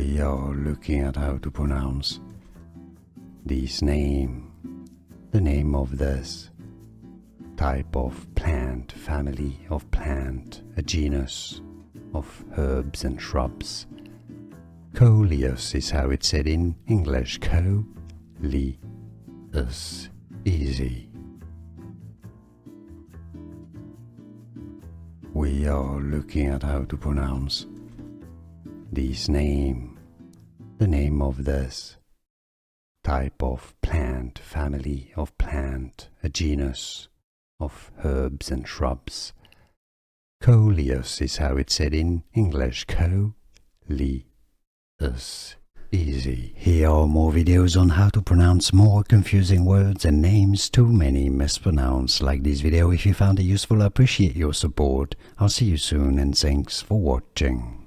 We are looking at how to pronounce this name, the name of this type of plant, family of plant, a genus of herbs and shrubs. Coleus is how it's said in English. Co-li-us, easy. We are looking at how to pronounce this name, the name of this type of plant, family of plant, a genus of herbs and shrubs. Coleus is how it's said in English. Co-li-us, easy. Here are more videos on how to pronounce more confusing words and names too many mispronounced. Like this video if you found it useful. I appreciate your support. I'll see you soon and thanks for watching.